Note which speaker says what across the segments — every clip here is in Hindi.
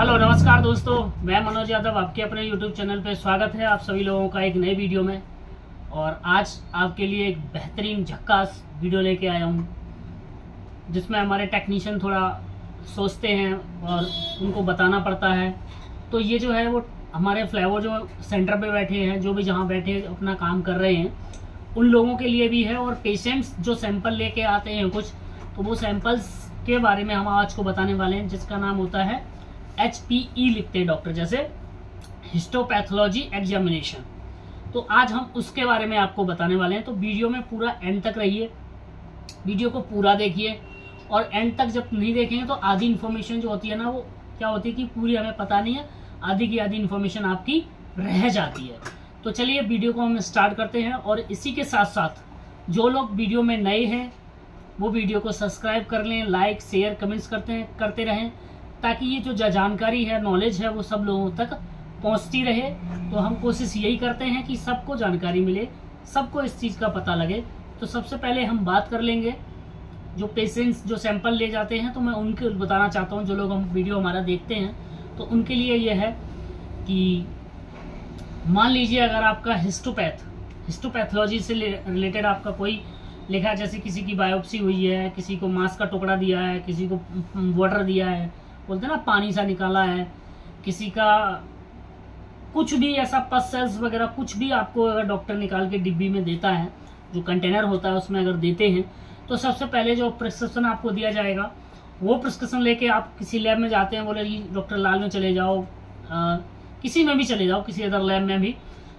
Speaker 1: हेलो नमस्कार दोस्तों, मैं मनोज यादव आपके अपने YouTube चैनल पे स्वागत है आप सभी लोगों का एक नए वीडियो में। और आज आपके लिए एक बेहतरीन झक्कास वीडियो लेके आया हूँ, जिसमें हमारे टेक्नीशियन थोड़ा सोचते हैं और उनको बताना पड़ता है। तो ये जो है वो हमारे फ्लेवो जो सेंटर पे बैठे हैं, जो भी जहाँ बैठे अपना काम कर रहे हैं, उन लोगों के लिए भी है। और पेशेंट्स जो सैंपल लेके आते हैं कुछ, तो वो सैंपल्स के बारे में हम आज को बताने वाले हैं, जिसका नाम होता है HPE लिखते हैं डॉक्टर, जैसे हिस्टोपैथोलॉजी एग्जामिनेशन। तो आज हम उसके बारे में आपको बताने वाले हैं। तो वीडियो में पूरा एंड तक रहिए, वीडियो को पूरा देखिए। और एंड तक जब नहीं देखेंगे तो आधी इन्फॉर्मेशन जो होती है ना, वो क्या होती है कि पूरी हमें पता नहीं है, आधी की आधी इन्फॉर्मेशन आपकी रह जाती है। तो चलिए वीडियो को हम स्टार्ट करते हैं। और इसी के साथ साथ जो लोग वीडियो में नए हैं वो वीडियो को सब्सक्राइब कर लें, लाइक शेयर कमेंट्स करते रहें, ताकि ये जो जानकारी है, नॉलेज है, वो सब लोगों तक पहुंचती रहे। तो हम कोशिश यही करते हैं कि सबको जानकारी मिले, सबको इस चीज़ का पता लगे। तो सबसे पहले हम बात कर लेंगे जो पेशेंट्स जो सैंपल ले जाते हैं, तो मैं उनके बताना चाहता हूं। जो लोग हम वीडियो हमारा देखते हैं तो उनके लिए ये है कि मान लीजिए अगर आपका हिस्टोपैथोलॉजी से रिलेटेड आपका कोई लिखा, जैसे किसी की बायोप्सी हुई है, किसी को मांस का टुकड़ा दिया है, किसी को वाटर दिया है, बोलते हैं ना पानी सा निकाला है, किसी का कुछ भी ऐसा पस सेल्स वगैरह कुछ भी आपको अगर डॉक्टर निकाल के डिब्बी में देता है, जो कंटेनर होता है उसमें अगर देते हैं, तो सबसे पहले जो प्रिस्क्रिप्शन आपको दिया जाएगा, वो प्रिस्क्रिप्शन लेके आप किसी लैब में जाते हैं, बोले जी डॉक्टर लाल में चले जाओ, किसी में भी चले जाओ, किसी अदर लैब में भी,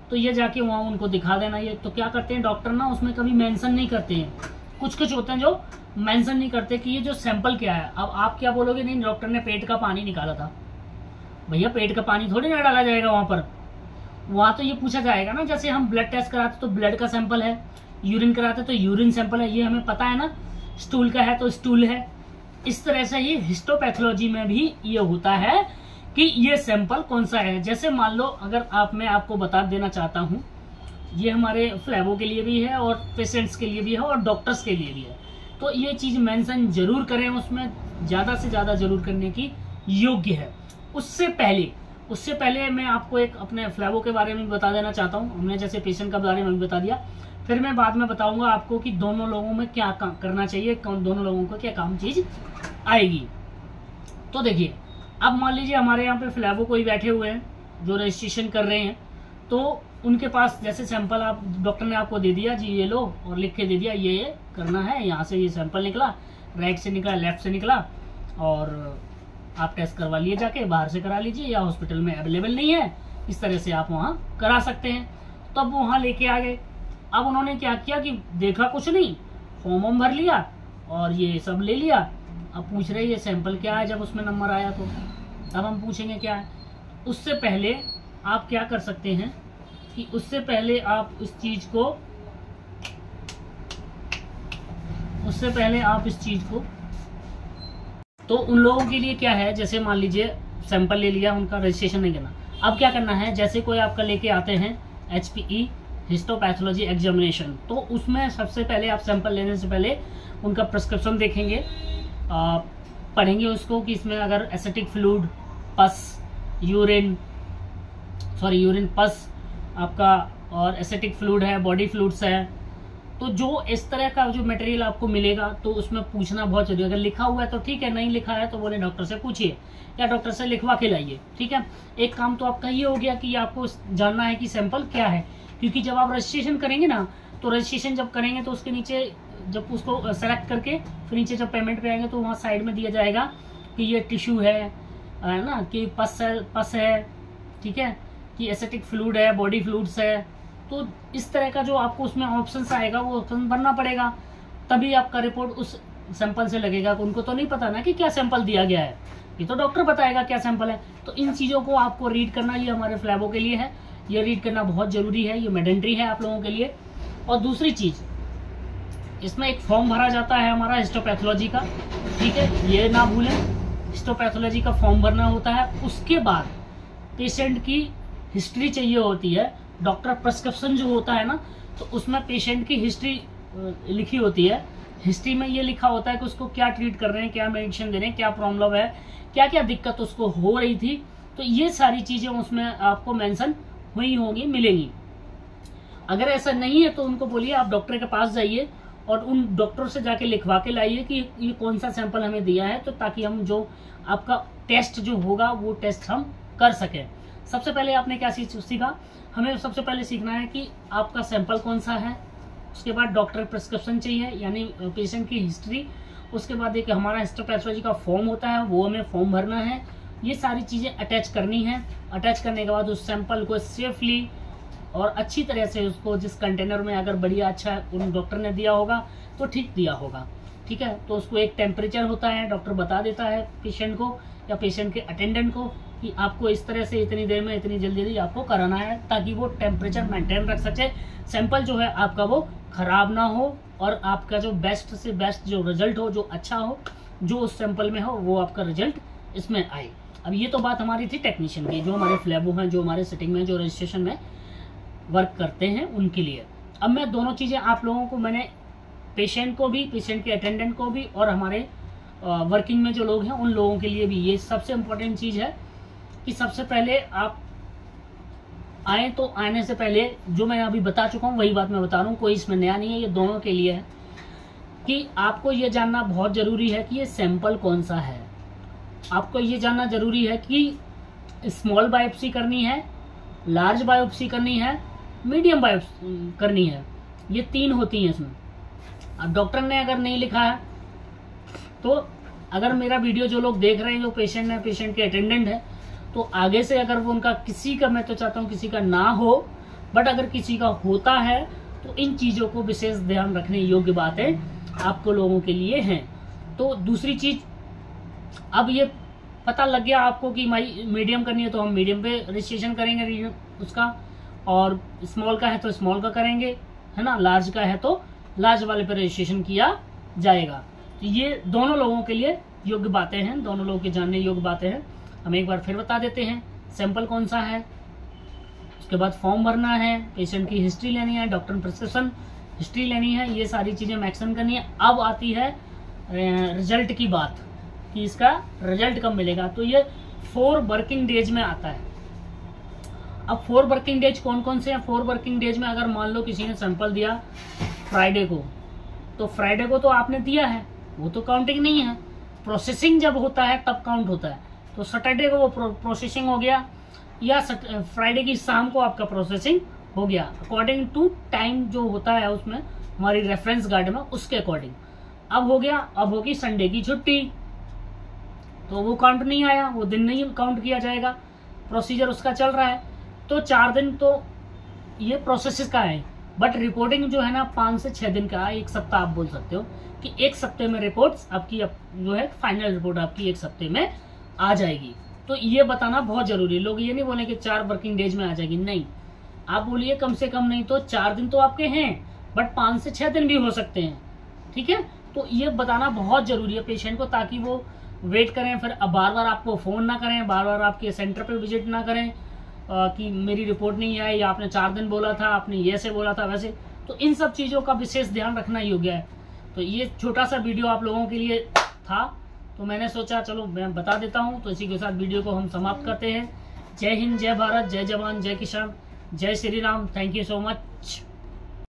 Speaker 1: तो ये जाके वहाँ उनको दिखा देना। ये तो क्या करते हैं डॉक्टर ना, उसमें कभी मेंशन नहीं करते हैं। कुछ होते हैं जो मेंशन नहीं करते कि ये जो सैंपल क्या है। अब आप क्या बोलोगे, नहीं डॉक्टर ने पेट का पानी निकाला था। भैया पेट का पानी थोड़ी ना डाला जाएगा वहाँ तो ये पूछा जाएगा ना, जैसे हम ब्लड टेस्ट कराते तो ब्लड का सैंपल है, यूरिन कराते तो यूरिन सैंपल है, ये हमें पता है ना। स्टूल का है तो स्टूल है। इस तरह से ही हिस्टोपैथोलॉजी में भी ये होता है कि ये सैंपल कौन सा है। जैसे मान लो अगर मैं आपको बता देना चाहता हूँ, ये हमारे फ्लैवो के लिए भी है और पेशेंट्स के लिए भी है और डॉक्टर्स के लिए भी है। तो ये चीज़ मेंशन जरूर करें, उसमें ज़्यादा से ज़्यादा जरूर करने की योग्य है। उससे पहले मैं आपको एक अपने फ्लैवो के बारे में बता देना चाहता हूँ। हमने जैसे पेशेंट के बारे में भी बता दिया, फिर मैं बाद में बताऊंगा आपको कि दोनों लोगों में क्या करना चाहिए, दोनों लोगों को क्या काम चीज़ आएगी। तो देखिए, अब मान लीजिए हमारे यहाँ पे फ्लैवो कोई बैठे हुए हैं जो रजिस्ट्रेशन कर रहे हैं, तो उनके पास जैसे सैंपल आप डॉक्टर ने आपको दे दिया जी, ये लो, और लिख के दे दिया ये करना है, यहाँ से ये सैंपल निकला, राइट से निकला, लेफ्ट से निकला, और आप टेस्ट करवा लिए, जाके बाहर से करा लीजिए, या हॉस्पिटल में अवेलेबल नहीं है, इस तरह से आप वहाँ करा सकते हैं। तब वहाँ लेके आ गए। अब उन्होंने क्या किया कि देखा कुछ नहीं, फॉर्म भर लिया और ये सब ले लिया। अब पूछ रहे ये सैंपल क्या है, जब उसमें नंबर आया तो अब हम पूछेंगे क्या है। उससे पहले आप क्या कर सकते हैं कि उससे पहले आप इस चीज को तो उन लोगों के लिए क्या है, जैसे मान लीजिए सैंपल ले लिया, उनका रजिस्ट्रेशन नहीं करना। अब क्या करना है, जैसे कोई आपका लेके आते हैं HPE हिस्टोपैथोलॉजी एग्जामिनेशन, तो उसमें सबसे पहले आप सैंपल लेने से पहले उनका प्रिस्क्रिप्शन देखेंगे, पढ़ेंगे उसको कि इसमें अगर एसिटिक फ्लूइड, यूरिन पस आपका और एसिटिक फ्लूइड है, बॉडी फ्लूइड्स है, तो जो इस तरह का जो मटेरियल आपको मिलेगा तो उसमें पूछना बहुत जरूरी है। अगर लिखा हुआ है तो ठीक है, नहीं लिखा है तो बोले डॉक्टर से पूछिए या डॉक्टर से लिखवा के लाइए। ठीक है, एक काम तो आपका ये हो गया कि आपको जानना है कि सैंपल क्या है। क्योंकि जब आप रजिस्ट्रेशन करेंगे ना, तो रजिस्ट्रेशन जब करेंगे तो उसके नीचे जब उसको सेलेक्ट करके फिर नीचे जब पेमेंट पे आएंगे तो वहाँ साइड में दिया जाएगा कि ये टिश्यू है ना, कि पस है, ठीक है, कि एसिटिक फ्लूइड है, बॉडी फ्लूइड्स है। तो इस तरह का जो आपको उसमें ऑप्शंस आएगा वो ऑप्शन भरना पड़ेगा, तभी आपका रिपोर्ट उस सैंपल से लगेगा। उनको तो नहीं पता ना कि क्या सैंपल दिया गया है, ये तो डॉक्टर बताएगा क्या सैंपल है। तो इन चीज़ों को आपको रीड करना, ये हमारे फ्लैवो के लिए है, ये रीड करना बहुत जरूरी है, ये मैंडेटरी है आप लोगों के लिए। और दूसरी चीज़, इसमें एक फॉर्म भरा जाता है हमारा हिस्टोपैथोलॉजी का, ठीक है, ये ना भूलें, हिस्टोपैथोलॉजी का फॉर्म भरना होता है। उसके बाद पेशेंट की हिस्ट्री चाहिए होती है। डॉक्टर प्रिस्क्रिप्शन जो होता है ना, तो उसमें पेशेंट की हिस्ट्री लिखी होती है हिस्ट्री में ये लिखा होता है कि उसको क्या ट्रीट कर रहे हैं, क्या मेडिसिन दे रहे हैं, क्या प्रॉब्लम है, क्या क्या दिक्कत उसको हो रही थी। तो ये सारी चीजें उसमें आपको मेंशन हुई होंगी, मिलेंगी। अगर ऐसा नहीं है तो उनको बोलिए आप डॉक्टर के पास जाइए और उन डॉक्टर से जाके लिखवा के लाइए कि ये कौन सा सैंपल हमें दिया है, तो ताकि हम जो आपका टेस्ट जो होगा वो टेस्ट हम कर सकें। सबसे पहले आपने क्या सीखा, हमें सबसे पहले सीखना है कि आपका सैंपल कौन सा है। उसके बाद डॉक्टर प्रिस्क्रिप्शन चाहिए, यानी पेशेंट की हिस्ट्री। उसके बाद एक हमारा हिस्टोपैथोलॉजी का फॉर्म होता है, वो हमें फॉर्म भरना है। ये सारी चीज़ें अटैच करनी है। अटैच करने के बाद उस सैंपल को सेफली और अच्छी तरह से उसको जिस कंटेनर में अगर बढ़िया अच्छा उन डॉक्टर ने दिया होगा तो ठीक दिया होगा, ठीक है। तो उसको एक टेम्परेचर होता है, डॉक्टर बता देता है पेशेंट को या पेशेंट के अटेंडेंट को कि आपको इस तरह से इतनी देर में इतनी जल्दी आपको कराना है, ताकि वो टेम्परेचर मेंटेन रख सके, सैंपल जो है आपका वो खराब ना हो और आपका जो बेस्ट से बेस्ट जो रिजल्ट हो, जो अच्छा हो, जो उस सैंपल में हो, वो आपका रिजल्ट इसमें आए। अब ये तो बात हमारी थी टेक्नीशियन की, जो हमारे फ्लैबो हैं, जो हमारे सिटिंग में, जो रजिस्ट्रेशन में वर्क करते हैं उनके लिए। अब मैं दोनों चीज़ें आप लोगों को, मैंने पेशेंट को भी, पेशेंट के अटेंडेंट को भी और हमारे वर्किंग में जो लोग हैं उन लोगों के लिए भी ये सबसे इम्पोर्टेंट चीज़ है कि सबसे पहले आप आए तो आने से पहले जो मैं अभी बता चुका हूँ वही बात मैं बता रहा हूँ, कोई इसमें नया नहीं है, ये दोनों के लिए है कि आपको ये जानना बहुत ज़रूरी है कि ये सैंपल कौन सा है। आपको ये जानना ज़रूरी है कि स्मॉल बायोप्सी करनी है, लार्ज बायोप्सी करनी है, मीडियम बायोप्सी करनी है। ये 3 होती हैं इसमें। अब डॉक्टर ने अगर नहीं लिखा है तो अगर मेरा वीडियो जो लोग देख रहे हैं, जो पेशेंट है, पेशेंट के अटेंडेंट है, तो आगे से अगर वो उनका किसी का, मैं तो चाहता हूँ किसी का ना हो, बट अगर किसी का होता है तो इन चीज़ों को विशेष ध्यान रखने योग्य बातें आपको लोगों के लिए हैं। तो दूसरी चीज़, अब ये पता लग गया आपको कि मीडियम करनी है तो हम मीडियम पे रजिस्ट्रेशन करेंगे उसका, और स्मॉल का है तो स्मॉल का करेंगे, है ना, लार्ज का है तो लार्ज वाले पे रजिस्ट्रेशन किया जाएगा। तो ये दोनों लोगों के लिए योग्य बातें हैं, दोनों लोगों के जानने योग्य बातें हैं। हम एक बार फिर बता देते हैं, सैंपल कौन सा है, उसके बाद फॉर्म भरना है, पेशेंट की हिस्ट्री लेनी है, डॉक्टर प्रिस्क्रिप्शन हिस्ट्री लेनी है, ये सारी चीज़ें मैक्सिमम करनी है। अब आती है रिजल्ट की बात कि इसका रिजल्ट कब मिलेगा। तो ये 4 वर्किंग डेज में आता है। अब 4 वर्किंग डेज कौन कौन से हैं? 4 वर्किंग डेज में अगर मान लो किसी ने सैंपल दिया फ्राइडे को, तो फ्राइडे को तो आपने दिया है, वो तो काउंटिंग नहीं है। प्रोसेसिंग जब होता है तब काउंट होता है। तो सैटरडे को वो प्रोसेसिंग हो गया, या फ्राइडे की शाम को आपका प्रोसेसिंग हो गया, अकॉर्डिंग टू टाइम जो होता है उसमें हमारी रेफरेंस गाइड में, उसके अकॉर्डिंग। अब हो गया, अब होगी संडे की छुट्टी, तो वो काउंट नहीं आया, वो दिन नहीं काउंट किया जाएगा, प्रोसीजर उसका चल रहा है। तो 4 दिन तो ये प्रोसेस का है, बट रिपोर्टिंग जो है ना 5 से 6 दिन का है, 1 सप्ताह आप बोल सकते हो कि 1 सप्ते में रिपोर्ट्स आपकी जो है फाइनल रिपोर्ट आपकी 1 सप्ते में आ जाएगी। तो ये बताना बहुत जरूरी है। लोग ये नहीं बोले कि 4 वर्किंग डेज में आ जाएगी, नहीं, आप बोलिए कम से कम नहीं तो 4 दिन तो आपके हैं, बट 5 से 6 दिन भी हो सकते हैं, ठीक है। तो ये बताना बहुत जरूरी है पेशेंट को, ताकि वो वेट करें, फिर अब बार बार आपको फ़ोन ना करें, बार बार आपके सेंटर पे विजिट ना करें कि मेरी रिपोर्ट नहीं आई, या आपने 4 दिन बोला था, आपने ये से बोला था वैसे। तो इन सब चीज़ों का विशेष ध्यान रखना योग्य है। तो ये छोटा सा वीडियो आप लोगों के लिए था, तो मैंने सोचा चलो मैं बता देता हूँ। तो इसी के साथ वीडियो को हम समाप्त करते हैं। जय हिंद, जय भारत, जय जवान, जय किसान, जय Shri Ram. Thank you so much.